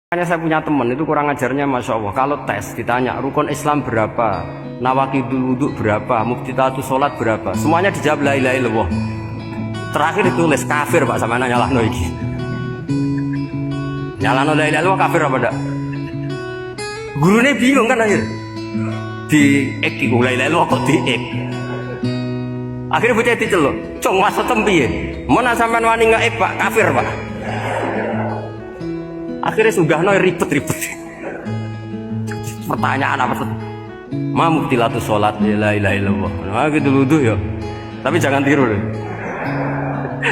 Makanya saya punya teman itu kurang ajarnya Masya Allah. Kalau tes ditanya rukun Islam berapa, nawakidul wudhu berapa, muftitatus sholat berapa, semuanya dijawab la ilaha illallah. Terakhir ditulis kafir Pak, sama nyalahno iki. Nyalahno la ilaha illallah kafir apa enggak? Gurunya bingung kan akhir. Di ek iku la ilaha illallah kok di ek. Akhirnya bocah diceluk, "Cong maksudem piye? Mun sampean wani ngeek Pak, kafir Pak." Akhirnya sugahno ribet-ribet. Pertanyaan apa tuh? Ma muftilatus sholat la ilaha illallah. Nah gitu wudu ya. Tapi jangan tiru loh.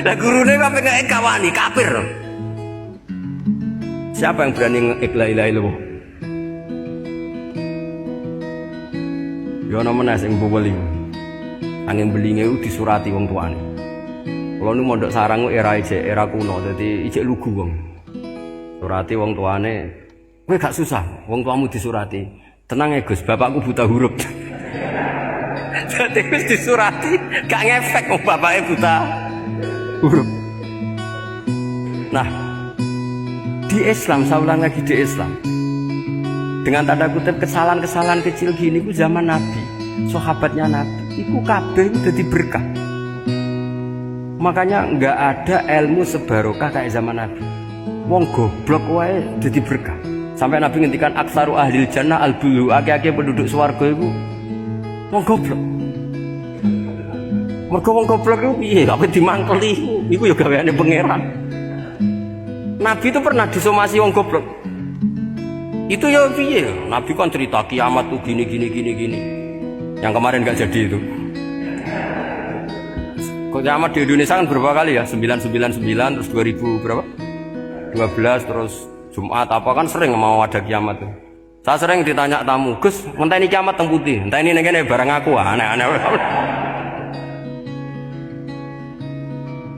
Lah gurune kok pengen kawani kafir. Siapa yang berani ngeek la ilaha illallah? Yo ana meneh sing beli. Angin belinge disurati wong tuane. Kalau nu mondok sarang era kuno, jadi ijek lugu wong. Surati wong tuane, kowe gak susah, wong tuamu disurati. Tenang ya Gus, bapakku buta huruf. Jadi Gus disurati, gak ngefek wong bapaknya buta huruf. Nah, di Islam, saya ulang lagi di Islam. Dengan tanda kutip kesalahan-kesalahan kecil gini ku zaman Nabi, sahabatnya Nabi, iku kabeh dadi berkah. Makanya nggak ada ilmu sebarokah kayak zaman Nabi. Wong goblok wae dadi berkah. Sampai Nabi ngendikan aksaru ahlil jannah al-bulu, akeh-akeh penduduk swarga iku wong goblok. Mergo wong goblok iku piye? Kok dimangkeli iku ya gaweane pangeran. Nabi itu pernah disomasi wong goblok. Itu ya piye? Nabi kan cerita kiamat tuh gini. Yang kemarin gak jadi itu. Kiamat di Indonesia kan berapa kali ya? 999 terus 2000 berapa? 12 terus Jumat apa kan sering mau ada kiamat tuh. Saya sering ditanya tamu, "Gus, entah ini kiamat teng putih, entah ini ngene barang aku aneh-aneh."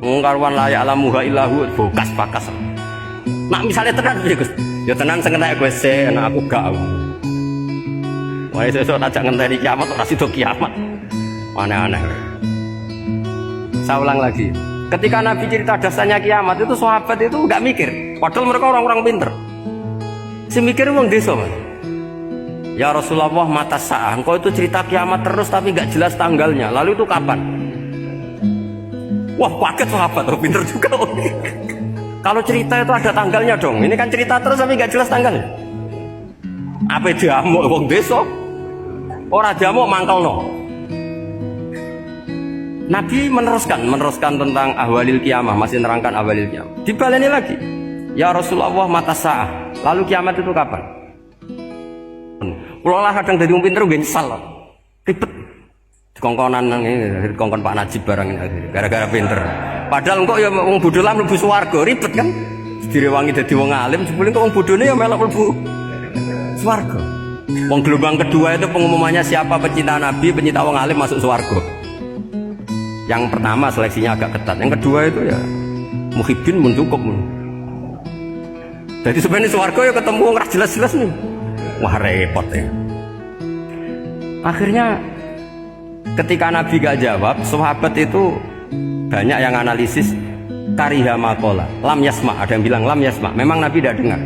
Mungkarwan layak alamuha illahu bokas pakas. Nah misalnya tenan piye Gus? Ya tenan sing entek gue se, enak aku gak. Wah sesuk tak ngenteni kiamat ora sida kiamat. Aneh-aneh. Saya ulang lagi. Ketika Nabi cerita dasarnya kiamat itu sahabat itu nggak mikir, padahal mereka orang-orang pinter. Si mikir wong desa, Mas. Ya Rasulullah mata sa'ah, engkau itu cerita kiamat terus tapi nggak jelas tanggalnya. Lalu itu kapan? Wah kaget sahabat, oh, pinter juga. Kalau cerita itu ada tanggalnya dong. Ini kan cerita terus tapi nggak jelas tanggalnya. Apa diamuk wong desa? Ora diamuk mangkelno. Nabi meneruskan tentang ahwalil kiamah, masih nerangkan ahwalil kiamah. Dibaleni lagi. Ya Rasulullah mata sa'ah. Lalu kiamat itu kapan? Kalau lah kadang dari pinter gue nyesal. Ribet. Dikongkonan ini, dikongkon Pak Najib barang ini gara-gara pinter. Padahal kok ya wong bodoh lah mlebu swarga, ribet kan? Direwangi dadi wong alim, sebelum kok wong bodone ya melok mlebu swarga. Wong gelombang kedua itu pengumumannya siapa pecinta Nabi, pecinta wong alim masuk swarga. Yang pertama seleksinya agak ketat, yang kedua itu ya muhibbin mun cukup. Jadi sebenarnya swarga ya ketemu wong ra jelas-jelas nih. Wah repot ya. Akhirnya ketika Nabi gak jawab, sahabat itu banyak yang analisis kariha maqala, lam yasma, ada yang bilang lam yasma, memang Nabi tidak dengar.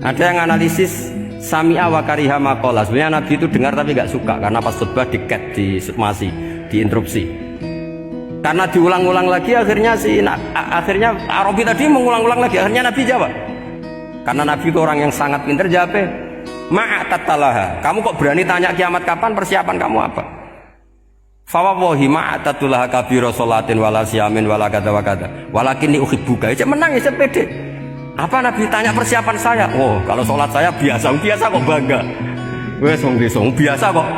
Ada yang analisis sami'a wa kariha maqala, sebenarnya Nabi itu dengar tapi gak suka karena pas khutbah di-cut, disukmasi, diinterupsi. Karena diulang-ulang lagi akhirnya akhirnya Arabi tadi mengulang-ulang lagi, akhirnya Nabi jawab. Karena Nabi itu orang yang sangat pintar, jawab, "Ma'atatalaha, kamu kok berani tanya kiamat kapan, persiapan kamu apa?" Fawawahi ma'atatulaha kabira sholatin wala siyamin wala kada wa kada walakinni uhibbuka. Cek menang ya, cek pede. Apa Nabi tanya persiapan saya? Oh kalau sholat saya biasa kok bangga. Wes wong desa biasa kok.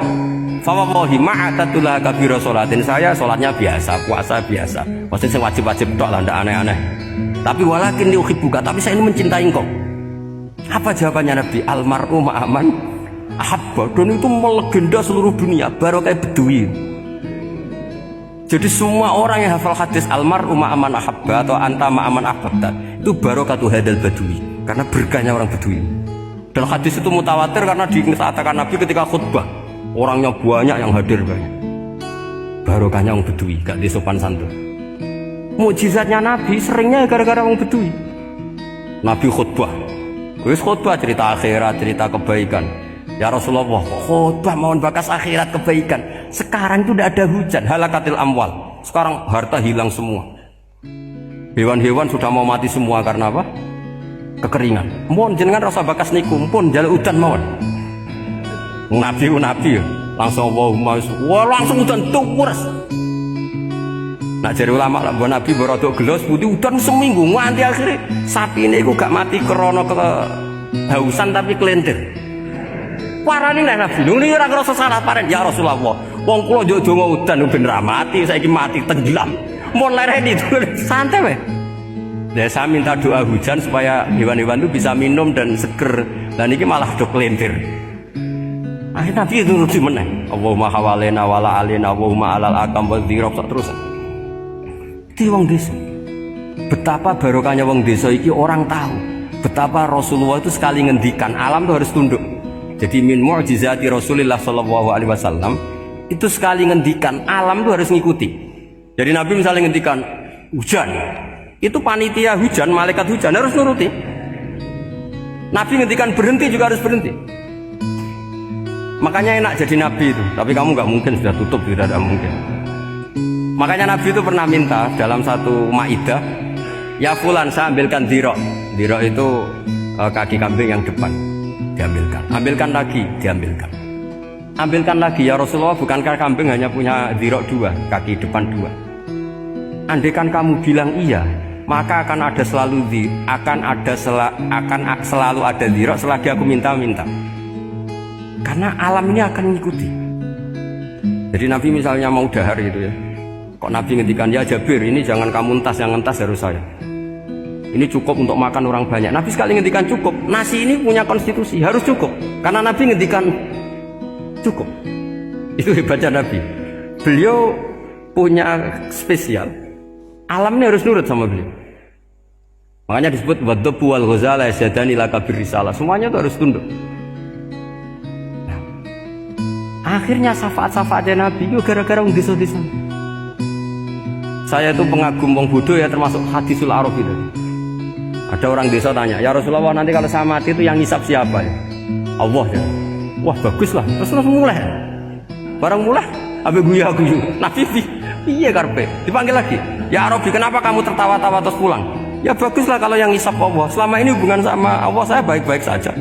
Fawawahi ma'atatulaha kabira sholatin, saya sholatnya biasa, puasa biasa. Maksudnya wajib-wajib tok lah, ndak aneh-aneh. Tapi walakinni uhibbuka, tapi saya ini mencintai engkau. Apa jawabannya Nabi? Almar'u ma'aman ahabba. Dan itu melegenda seluruh dunia, baru kayak Bedui. Jadi semua orang yang hafal hadis almar'u ma'aman ahabba atau anta ma'aman ahbabta itu barokatu hadal badui, karena berkahnya orang Bedui. Dan hadis itu mutawatir karena dikatakan Nabi ketika khutbah, orangnya banyak yang hadir banyak. Barokahnya orang Bedui, gak disopan santun. Mukjizatnya Nabi seringnya gara-gara orang Bedui. Nabi khutbah Wis khutbah cerita akhirat, cerita kebaikan. Ya Rasulullah, khutbah mohon bakas akhirat kebaikan. Sekarang itu tidak ada hujan, halakatil amwal. Sekarang harta hilang semua. Hewan-hewan sudah mau mati semua karena apa? Kekeringan. Mohon jenengan rasa bakas niku, pun jaluk udan mawon. Nabi langsung Allahumma wah langsung udan tuwes. Nak jare ulama lah mbok Nabi berodok gelos putih udan seminggu nganti akhirnya sapi ini gak mati krana kehausan tapi kelentir. Parane nek Nabi lho ora ngrasa salah paren ya Rasulullah. Wong kula yo donga udan ben ra mati saiki mati tenggelam. Mun lereni santai wae. Ya saya minta doa hujan supaya hewan-hewan itu bisa minum dan seger. Dan ini malah do kelentir. Akhirnya Nabi itu rugi meneh. Allahumma hawalena wala alina Allahumma alal akam wa dzirab terus. Di wong desa. Betapa barokahnya wong desa iki orang tahu. Betapa Rasulullah itu sekali ngendikan alam itu harus tunduk. Jadi min mu'jizati Rasulullah sallallahu alaihi wasallam itu sekali ngendikan alam itu harus ngikuti. Jadi Nabi misalnya ngendikan hujan, itu panitia hujan, malaikat hujan harus nuruti. Nabi ngendikan berhenti juga harus berhenti. Makanya enak jadi Nabi itu. Tapi kamu nggak mungkin sudah tutup, tidak ada mungkin. Makanya Nabi itu pernah minta dalam satu maidah, ya fulan saya ambilkan dirok. Dirok itu kaki kambing yang depan, diambilkan. Ambilkan lagi, diambilkan. Ambilkan lagi ya Rasulullah, bukankah kambing hanya punya dirok dua, kaki depan dua? Andaikan kamu bilang iya, maka akan selalu ada dirok selagi aku minta-minta. Karena alam ini akan mengikuti. Jadi Nabi misalnya mau dahar gitu ya, kok Nabi ngendikan ya Jabir ini jangan kamu entas, yang entas harus saya. Ini cukup untuk makan orang banyak. Nabi sekali ngendikan cukup. Nasi ini punya konstitusi harus cukup. Karena Nabi ngendikan cukup. Itu hebatnya Nabi. Beliau punya spesial. Alam ini harus nurut sama beliau. Makanya disebut wadhabu wal ghazala yasadani laka birrisalah. Semuanya itu harus tunduk. Nah, akhirnya syafaat-syafaatnya Nabi itu gara-gara wong desa-desa. Saya itu pengagum wong bodoh ya, termasuk hadisul araf itu. Ada orang desa tanya, ya Rasulullah nanti kalau saya mati itu yang ngisap siapa ya? Allah ya. Wah bagus lah, terus mulai. Barang mulai, abe guyu. Nabi iya karpe, dipanggil lagi. Ya Arabi kenapa kamu tertawa-tawa terus pulang? Ya baguslah kalau yang ngisap Allah. Selama ini hubungan sama Allah saya baik-baik saja.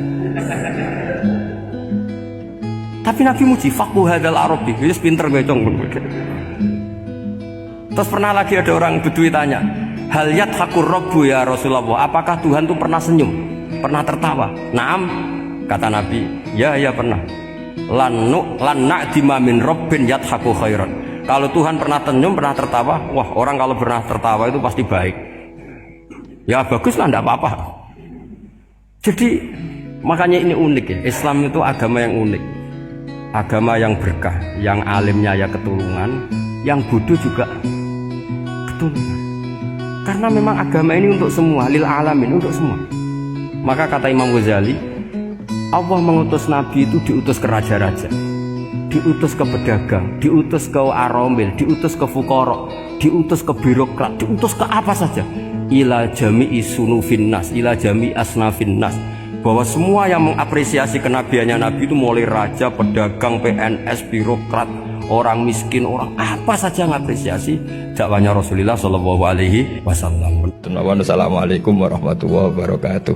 Tapi Nabi muji faqhu hadzal Arabi, wis pinter gocong. Terus pernah lagi ada orang Bedui tanya, hal yadhakur rabbu ya Rasulullah, apakah Tuhan itu pernah senyum, pernah tertawa? Naam, kata Nabi, ya pernah. Lan na'dima min rabbin yadhaku khairan. Kalau Tuhan pernah senyum, pernah tertawa, wah orang kalau pernah tertawa itu pasti baik. Ya baguslah, enggak apa-apa. Jadi makanya ini unik ya, Islam itu agama yang unik. Agama yang berkah, yang alimnya ya ketulungan, yang bodoh juga ketulungan. Karena memang agama ini untuk semua, lil alamin, untuk semua. Maka kata Imam Ghazali, Allah mengutus Nabi itu diutus ke raja-raja, diutus ke pedagang, diutus ke aromil, diutus ke fuqara, diutus ke birokrat, diutus ke apa saja. Ila jami'i sunufin nas, ila jami'i asnafin nas. Bahwa semua yang mengapresiasi kenabiannya Nabi itu mulai raja, pedagang, PNS, birokrat, orang miskin, orang apa saja mengapresiasi dakwahnya Rasulullah Shallallahu Alaihi Wasallam. Assalamualaikum warahmatullahi wabarakatuh.